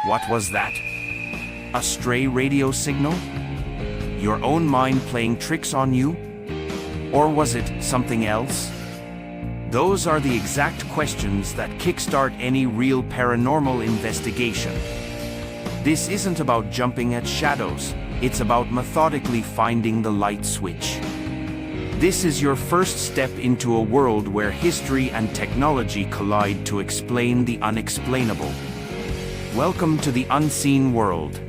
What was that? A stray radio signal? Your own mind playing tricks on you? Or was it something else? Those are the exact questions that kickstart any real paranormal investigation. This isn't about jumping at shadows, it's about methodically finding the light switch. This is your first step into a world where history and technology collide to explain the unexplainable. Welcome to the unseen world.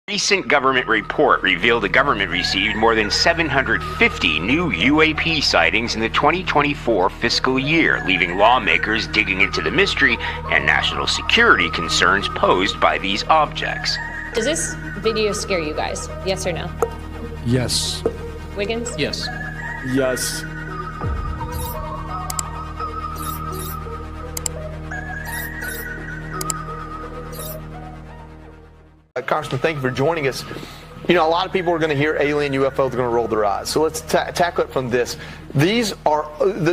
A recent government report revealed the government received more than 750 new UAP sightings in the 2024 fiscal year, leaving lawmakers digging into the mystery and national security concerns posed by these objects. Does this video scare you guys? Yes or no? Yes. Wiggins? Yes. Yes. Congressman, thank you for joining us. You know, a lot of people are going to hear alien UFOs, are going to roll their eyes. So let's tackle it from this. These are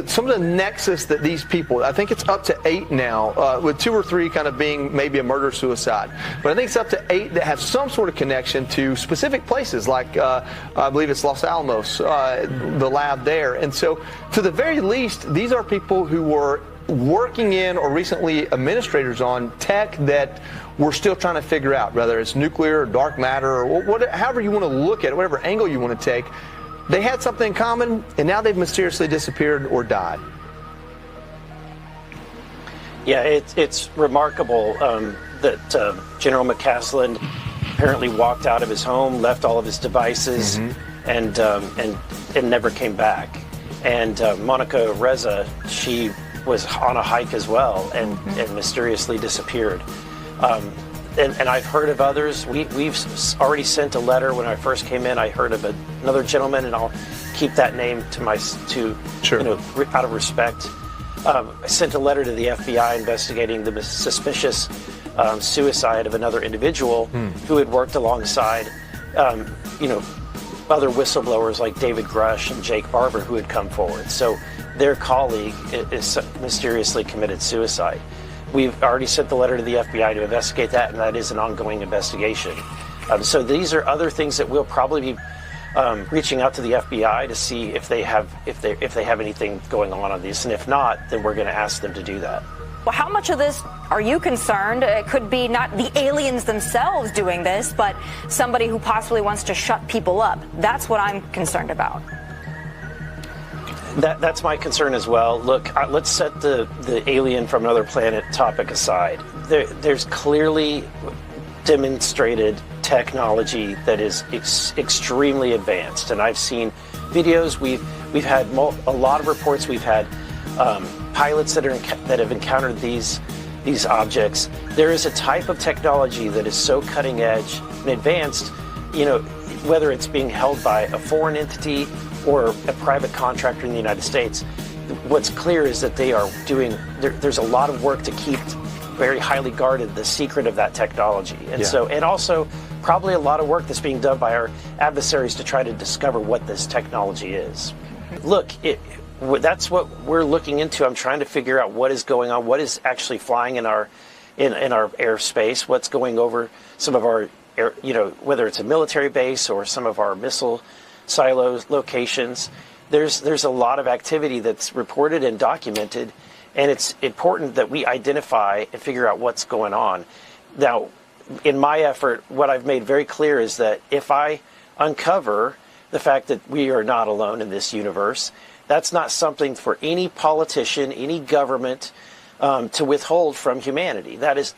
some of the nexus that these people, I think it's up to 8 now, with 2 or 3 kind of being maybe a murder-suicide. But I think it's up to 8 that have some sort of connection to specific places, like I believe it's Los Alamos, the lab there. And so to the very least, these are people who were working in or recently administrators on tech that we're still trying to figure out, whether it's nuclear or dark matter or however you want to look at it, whatever angle you want to take. They had something in common, and now they've mysteriously disappeared or died. Yeah, it's remarkable that General McCaslin apparently walked out of his home, left all of his devices, and never came back. And Monica Reza, she was on a hike as well and mysteriously disappeared. And I've heard of others. We've already sent a letter. When I first came in, I heard of another gentleman, and I'll keep that name Sure. You know, out of respect. I sent a letter to the FBI investigating the suspicious suicide of another individual who had worked alongside, you know, other whistleblowers like David Grush and Jake Barber who had come forward. So their colleague is mysteriously committed suicide. We've already sent the letter to the FBI to investigate that, and that is an ongoing investigation. So these are other things that we'll probably be reaching out to the FBI to see if they have anything going on these, and if not, then we're going to ask them to do that. Well, how much of this are you concerned? It could be not the aliens themselves doing this, but somebody who possibly wants to shut people up. That's what I'm concerned about. That's my concern as well. Look, let's set the alien from another planet topic aside. There's clearly demonstrated technology that is extremely advanced, and I've seen videos. We've had a lot of reports. We've had pilots that have encountered these objects. There is a type of technology that is so cutting edge and advanced, you know, whether it's being held by a foreign entity or a private contractor in the United States. What's clear is that they are doing, there's a lot of work to keep very highly guarded the secret of that technology. And and also probably a lot of work that's being done by our adversaries to try to discover what this technology is. Look, that's what we're looking into. I'm trying to figure out what is going on, what is actually flying in our airspace, what's going over some of our air, you know, whether it's a military base or some of our missile silos locations. There's a lot of activity that's reported and documented, and it's important that we identify and figure out what's going on. Now, in my effort, what I've made very clear is that if I uncover the fact that we are not alone in this universe, that's not something for any politician, any government to withhold from humanity. That is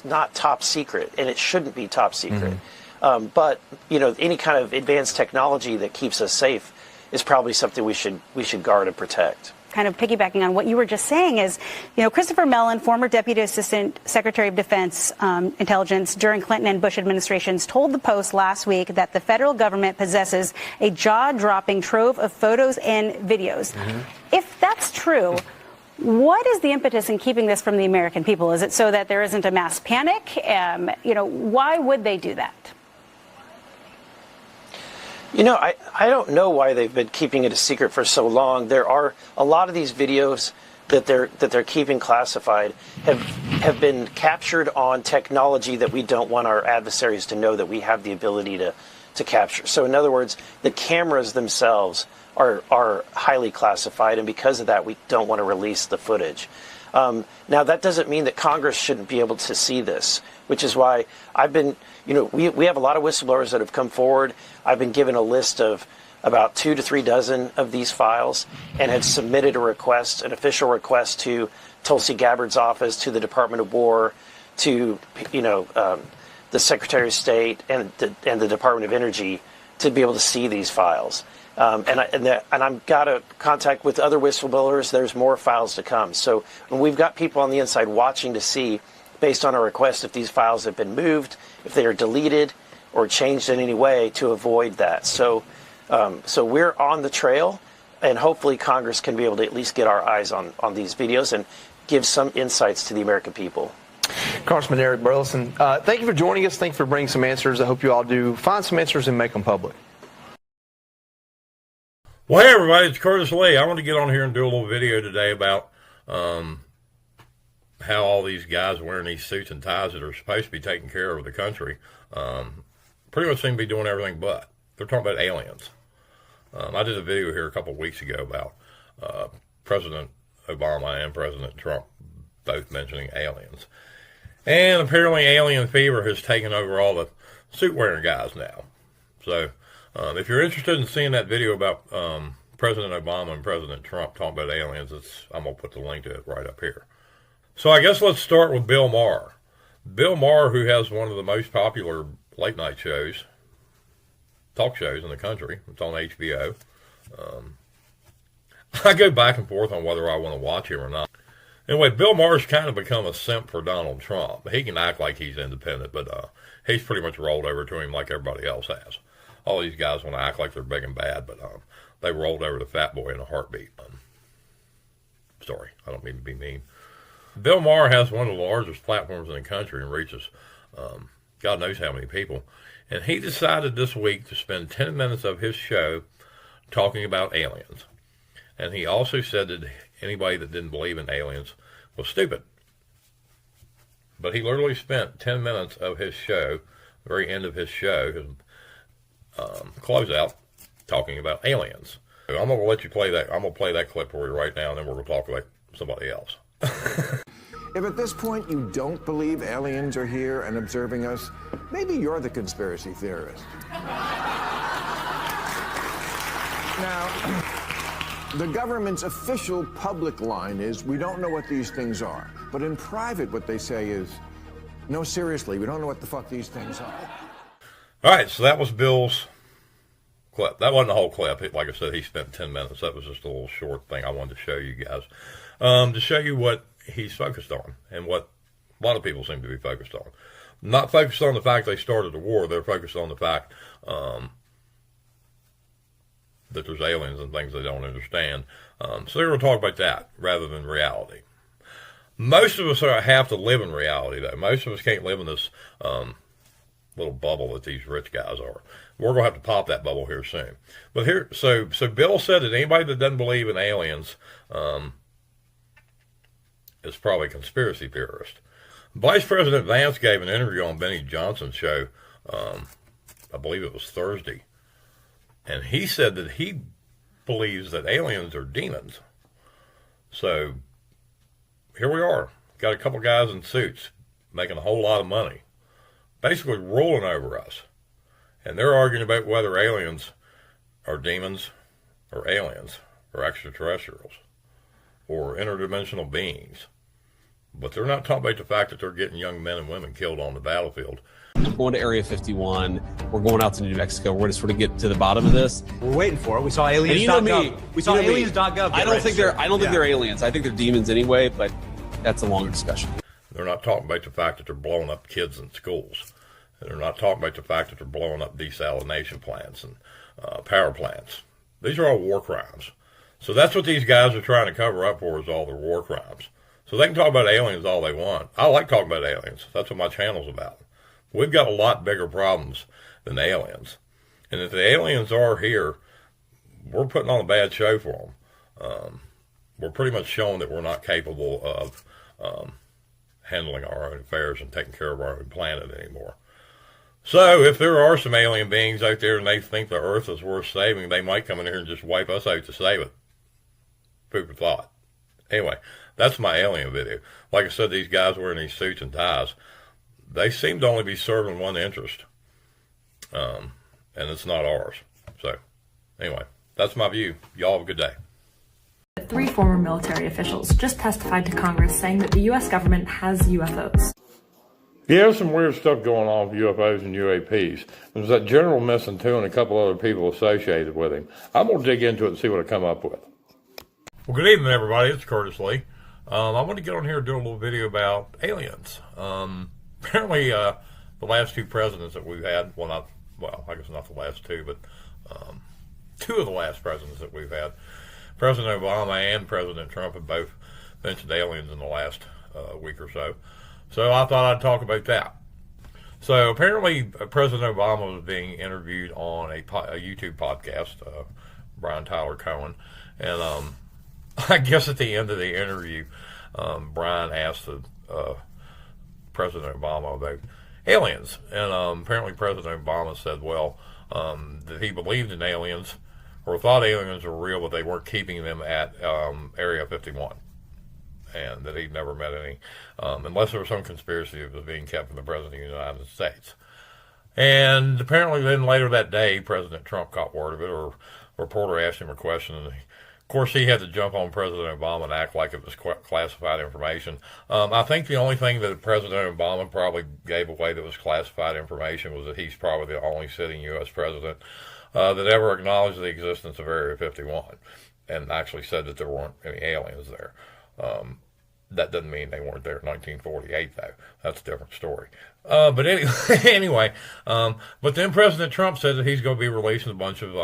not top secret, and it shouldn't be top secret. But you know, any kind of advanced technology that keeps us safe is probably something we should guard and protect. kind of piggybacking on what you were just saying is, Christopher Mellon, former Deputy Assistant Secretary of Defense Intelligence during Clinton and Bush administrations, told the Post last week that the federal government possesses a jaw-dropping trove of photos and videos. If that's true, what is the impetus in keeping this from the American people? Is it so that there isn't a mass panic? Why would they do that? I don't know why they've been keeping it a secret for so long. There are a lot of these videos that they're keeping classified have been captured on technology that we don't want our adversaries to know that we have the ability to capture. So in other words, the cameras themselves are highly classified, and because of that, we don't want to release the footage. Now, that doesn't mean that Congress shouldn't be able to see this, which is why I've been, we have a lot of whistleblowers that have come forward. I've been given a list of about 2 to 3 dozen of these files and have submitted a request, an official request to Tulsi Gabbard's office, to the Department of War, to, the Secretary of State and the Department of Energy to be able to see these files. And I've got a contact with other whistleblowers. There's more files to come. So we've got people on the inside watching to see, based on our request, if these files have been moved, if they are deleted or changed in any way to avoid that. So we're on the trail, and hopefully Congress can be able to at least get our eyes on these videos and give some insights to the American people. Congressman Eric Burleson, thank you for joining us. Thank you for bringing some answers. I hope you all do find some answers and make them public. Well, hey everybody, it's Curtis Lee. I want to get on here and do a little video today about how all these guys wearing these suits and ties that are supposed to be taking care of the country pretty much seem to be doing everything but. They're talking about aliens. I did a video here a couple of weeks ago about President Obama and President Trump both mentioning aliens. And apparently alien fever has taken over all the suit-wearing guys now. So if you're interested in seeing that video about President Obama and President Trump talking about aliens, I'm going to put the link to it right up here. So I guess let's start with Bill Maher. Bill Maher, who has one of the most popular late-night shows, talk shows in the country. It's on HBO. I go back and forth on whether I want to watch him or not. Anyway, Bill Maher's kind of become a simp for Donald Trump. He can act like he's independent, but he's pretty much rolled over to him like everybody else has. All these guys want to act like they're big and bad, but they rolled over the fat boy in a heartbeat. Sorry, I don't mean to be mean. Bill Maher has one of the largest platforms in the country and reaches God knows how many people. And he decided this week to spend 10 minutes of his show talking about aliens. And he also said that anybody that didn't believe in aliens was stupid. But he literally spent 10 minutes of his show, the very end of his show, his closeout, talking about aliens. So I'm going to let you play that. I'm going to play that clip for you right now, and then we're going to talk about somebody else. If at this point you don't believe aliens are here and observing us, maybe you're the conspiracy theorist. Now, the government's official public line is, we don't know what these things are. But in private, what they say is, no, seriously, we don't know what the fuck these things are. All right, so that was Bill's clip. That wasn't the whole clip. Like I said, he spent 10 minutes. That was just a little short thing I wanted to show you guys. To show you what he's focused on and what a lot of people seem to be focused on. Not focused on the fact they started the war. They're focused on the fact that there's aliens and things they don't understand. So they're going to talk about that rather than reality. Most of us have to live in reality, though. Most of us can't live in this little bubble that these rich guys are. We're going to have to pop that bubble here soon. But here, so Bill said that anybody that doesn't believe in aliens is probably a conspiracy theorist. Vice President Vance gave an interview on Benny Johnson's show, I believe it was Thursday, and he said that he believes that aliens are demons. So here we are, got a couple guys in suits making a whole lot of money, basically ruling over us, and they're arguing about whether aliens are demons or aliens or extraterrestrials or interdimensional beings. But they're not talking about the fact that they're getting young men and women killed on the battlefield. We're going to Area 51. We're going out to New Mexico. We're going to sort of get to the bottom of this. We're waiting for it. We saw aliens.gov. You know me. We saw aliens.gov. I don't think they're aliens. I think they're demons anyway, but that's a longer discussion. They're not talking about the fact that they're blowing up kids in schools. They're not talking about the fact that they're blowing up desalination plants and power plants. These are all war crimes. So that's what these guys are trying to cover up for, is all their war crimes. So they can talk about aliens all they want. I like talking about aliens. That's what my channel's about. We've got a lot bigger problems than aliens. And if the aliens are here, we're putting on a bad show for them. We're pretty much showing that we're not capable of handling our own affairs and taking care of our own planet anymore. So if there are some alien beings out there and they think the Earth is worth saving, they might come in here and just wipe us out to save it. Food for thought. Anyway, that's my alien video. Like I said, these guys wearing these suits and ties, they seem to only be serving one interest. And it's not ours. So anyway, that's my view. Y'all have a good day. 3 former military officials just testified to Congress saying that the U.S. government has UFOs. Yeah, there's some weird stuff going on with UFOs and UAPs. There's that General Missing too, and a couple other people associated with him. I'm going to dig into it and see what I come up with. Well, good evening, everybody. It's Curtis Lee. I want to get on here and do a little video about aliens. Apparently, the last 2 presidents that we've had, I guess not the last 2, but 2 of the last presidents that we've had, President Obama and President Trump have both mentioned aliens in the last week or so. So I thought I'd talk about that. So apparently President Obama was being interviewed on a YouTube podcast, Brian Tyler Cohen, and I guess at the end of the interview, Brian asked President Obama about aliens, and apparently President Obama said, well, that he believed in aliens, or thought aliens were real, but they weren't keeping them at Area 51. And that he'd never met any, unless there was some conspiracy that was being kept from the President of the United States. And apparently then later that day, President Trump caught word of it, or a reporter asked him a question, and of course he had to jump on President Obama and act like it was classified information. I think the only thing that President Obama probably gave away that was classified information was that he's probably the only sitting U.S. president that ever acknowledged the existence of Area 51, and actually said that there weren't any aliens there. That doesn't mean they weren't there in 1948, though. That's a different story. But anyway, but then President Trump said that he's going to be releasing a bunch of,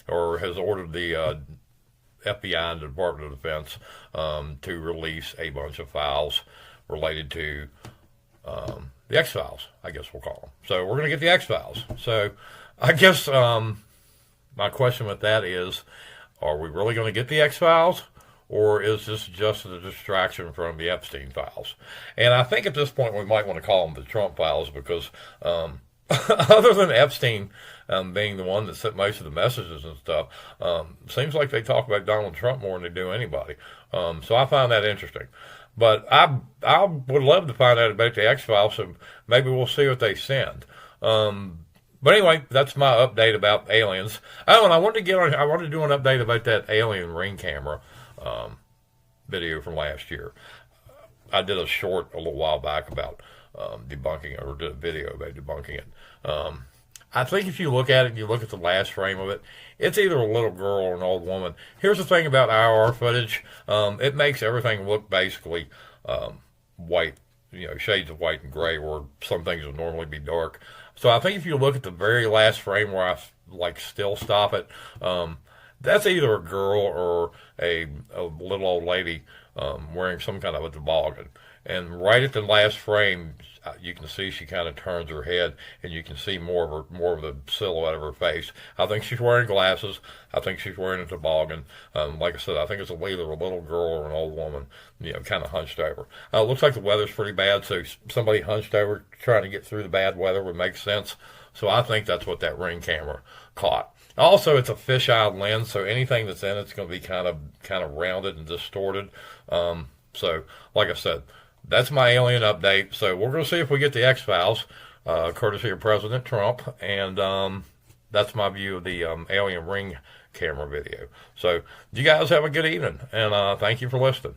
or has ordered the FBI and the Department of Defense to release a bunch of files related to the X-Files, I guess we'll call them. So we're going to get the X-Files. So I guess my question with that is, are we really going to get the X-Files? Or is this just a distraction from the Epstein files? And I think at this point we might want to call them the Trump files, because other than Epstein being the one that sent most of the messages and stuff, seems like they talk about Donald Trump more than they do anybody. So I find that interesting. But I would love to find out about the X-Files, so maybe we'll see what they send. But anyway, that's my update about aliens. Oh, and I wanted to do an update about that alien ring camera video from last year. I did a short a little while back about debunking it, or did a video about debunking it. I think if you look at it and you look at the last frame of it, it's either a little girl or an old woman. Here's the thing about IR footage. It makes everything look basically white, shades of white and gray, where some things would normally be dark. So I think if you look at the very last frame where I still stop it, that's either a girl or a little old lady wearing some kind of a toboggan. And right at the last frame, you can see she kind of turns her head, and you can see more of the silhouette of her face. I think she's wearing glasses. I think she's wearing a toboggan. Like I said, I think it's either a little girl or an old woman, kind of hunched over. It looks like the weather's pretty bad, so somebody hunched over trying to get through the bad weather would make sense. So I think that's what that ring camera caught. Also, it's a fisheye lens, so anything that's in it's going to be kind of rounded and distorted. So, like I said, that's my alien update. So we're going to see if we get the X-Files, courtesy of President Trump, and that's my view of the alien ring camera video. So you guys have a good evening, and thank you for listening.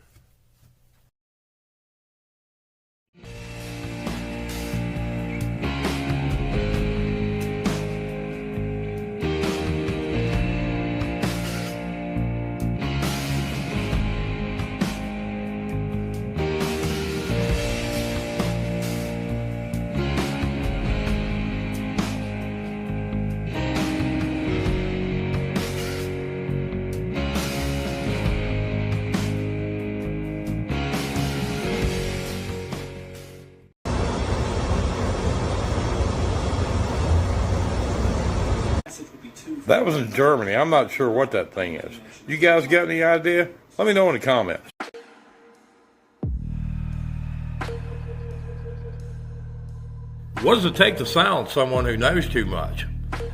That was in Germany. I'm not sure what that thing is. You guys got any idea? Let me know in the comments. What does it take to silence someone who knows too much?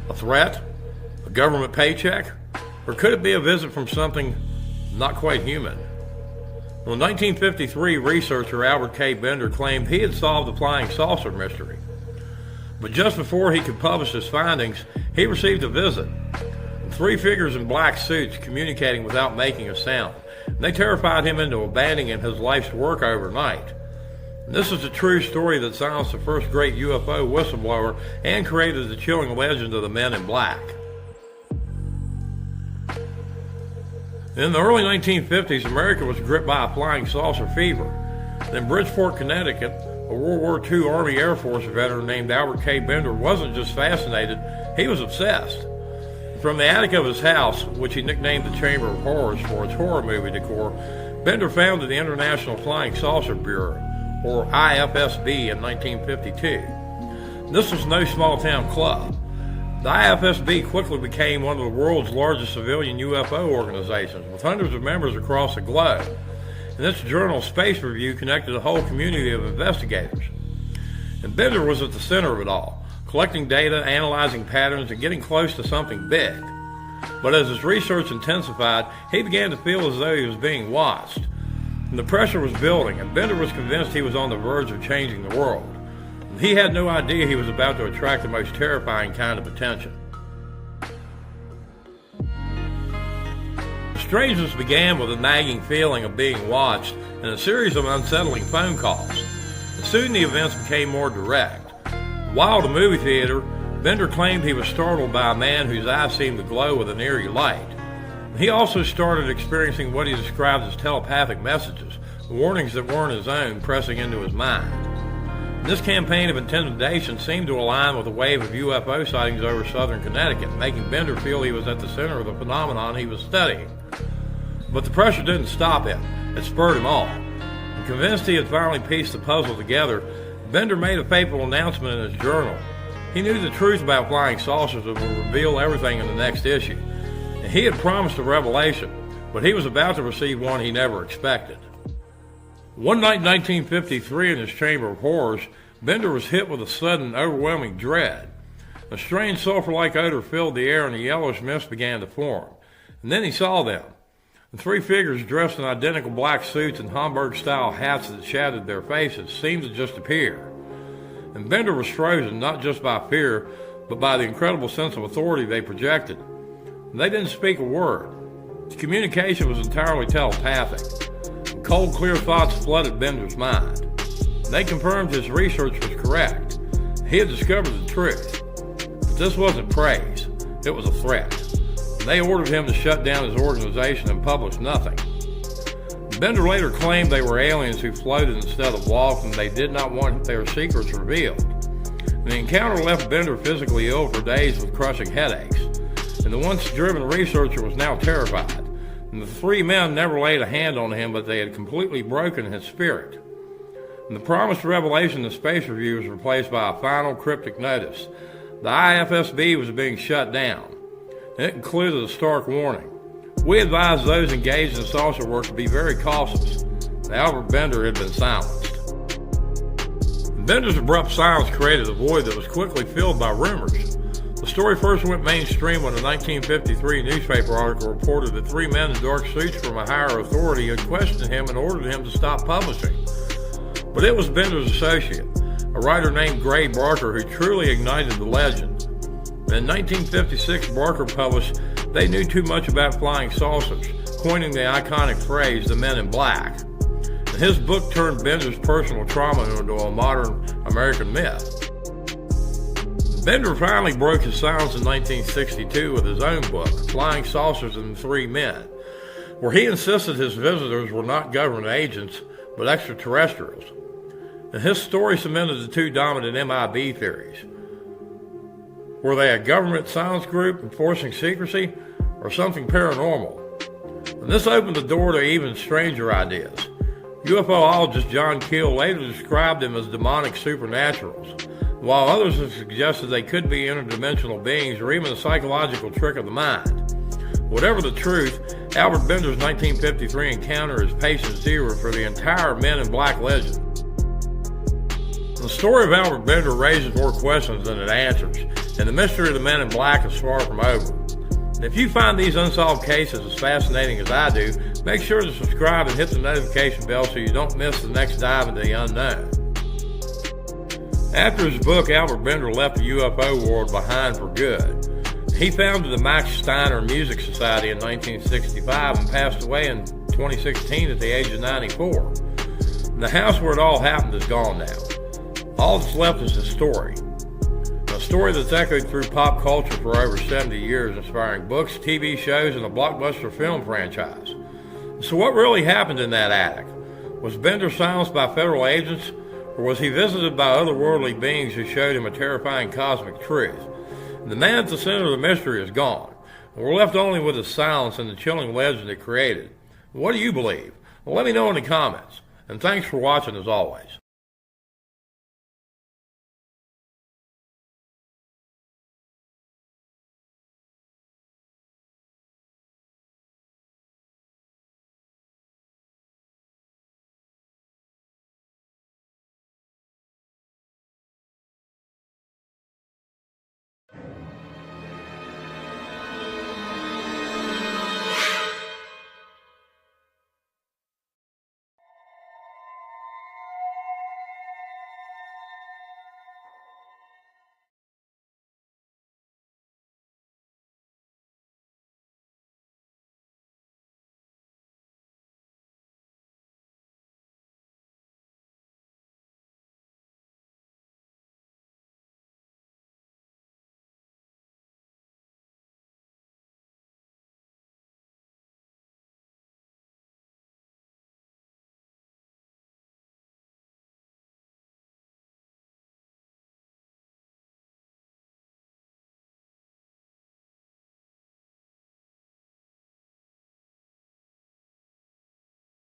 A threat? A government paycheck? Or could it be a visit from something not quite human? Well, in 1953, researcher Albert K. Bender claimed he had solved the flying saucer mystery. But just before he could publish his findings, he received a visit. 3 figures in black suits communicating without making a sound. And they terrified him into abandoning his life's work overnight. And this is a true story that silenced the first great UFO whistleblower and created the chilling legend of the Men in Black. In the early 1950s, America was gripped by a flying saucer fever. In Bridgeport, Connecticut, a World War II Army Air Force veteran named Albert K. Bender wasn't just fascinated, he was obsessed. From the attic of his house, which he nicknamed the Chamber of Horrors for its horror movie decor, Bender founded the International Flying Saucer Bureau, or IFSB, in 1952. This was no small-town club. The IFSB quickly became one of the world's largest civilian UFO organizations, with hundreds of members across the globe. And its journal, Space Review, connected a whole community of investigators. And Bender was at the center of it all, collecting data, analyzing patterns, and getting close to something big. But as his research intensified, he began to feel as though he was being watched. And the pressure was building, and Bender was convinced he was on the verge of changing the world. He had no idea he was about to attract the most terrifying kind of attention. The strangeness began with a nagging feeling of being watched and a series of unsettling phone calls. And soon the events became more direct. While at the movie theater, Bender claimed he was startled by a man whose eyes seemed to glow with an eerie light. He also started experiencing what he described as telepathic messages, warnings that weren't his own, pressing into his mind. This campaign of intimidation seemed to align with a wave of UFO sightings over southern Connecticut, making Bender feel he was at the center of the phenomenon he was studying. But the pressure didn't stop him. It spurred him on. And convinced he had finally pieced the puzzle together, Bender made a fateful announcement in his journal. He knew the truth about flying saucers and would reveal everything in the next issue. And he had promised a revelation, but he was about to receive one he never expected. One night in 1953 in his Chamber of Horrors, Bender was hit with a sudden, overwhelming dread. A strange sulfur-like odor filled the air and a yellowish mist began to form. And then he saw them. The 3 figures dressed in identical black suits and Homburg-style hats that shadowed their faces seemed to just appear. And Bender was frozen not just by fear, but by the incredible sense of authority they projected. And they didn't speak a word. The communication was entirely telepathic. Cold, clear thoughts flooded Bender's mind. They confirmed his research was correct. He had discovered the truth. But this wasn't praise. It was a threat. They ordered him to shut down his organization and publish nothing. Bender later claimed they were aliens who floated instead of walked, and they did not want their secrets revealed. The encounter left Bender physically ill for days with crushing headaches. And the once-driven researcher was now terrified. And the 3 men never laid a hand on him, but they had completely broken his spirit. And the promised revelation in Space Review was replaced by a final cryptic notice. The IFSB was being shut down. And it included a stark warning. We advise those engaged in saucer work to be very cautious. Albert Bender had been silenced. Bender's abrupt silence created a void that was quickly filled by rumors. The story first went mainstream when a 1953 newspaper article reported that 3 men in dark suits from a higher authority had questioned him and ordered him to stop publishing. But it was Bender's associate, a writer named Gray Barker, who truly ignited the legend. In 1956, Barker published They Knew Too Much About Flying Saucers, coining the iconic phrase, the Men in Black. And his book turned Bender's personal trauma into a modern American myth. Bender finally broke his silence in 1962 with his own book, Flying Saucers and the 3 Men, where he insisted his visitors were not government agents, but extraterrestrials. And his story cemented the 2 dominant MIB theories. Were they a government silence group enforcing secrecy, or something paranormal? And this opened the door to even stranger ideas. UFOologist John Keel later described them as demonic supernaturals. while others have suggested they could be interdimensional beings or even a psychological trick of the mind. Whatever the truth, Albert Bender's 1953 encounter is patient zero for the entire Men in Black legend. The story of Albert Bender raises more questions than it answers, and the mystery of the Men in Black is far from over. And if you find these unsolved cases as fascinating as I do, make sure to subscribe and hit the notification bell so you don't miss the next dive into the unknown. After his book, Albert Bender left the UFO world behind for good. He founded the Max Steiner Music Society in 1965 and passed away in 2016 at the age of 94. The house where it all happened is gone now. All that's left is his story. A story that's echoed through pop culture for over 70 years, inspiring books, TV shows, and a blockbuster film franchise. So what really happened in that attic? Was Bender silenced by federal agents, or was he visited by otherworldly beings who showed him a terrifying cosmic truth? The man at the center of the mystery is gone. We're left only with his silence and the chilling legend it created. What do you believe? Well, let me know in the comments. And thanks for watching as always.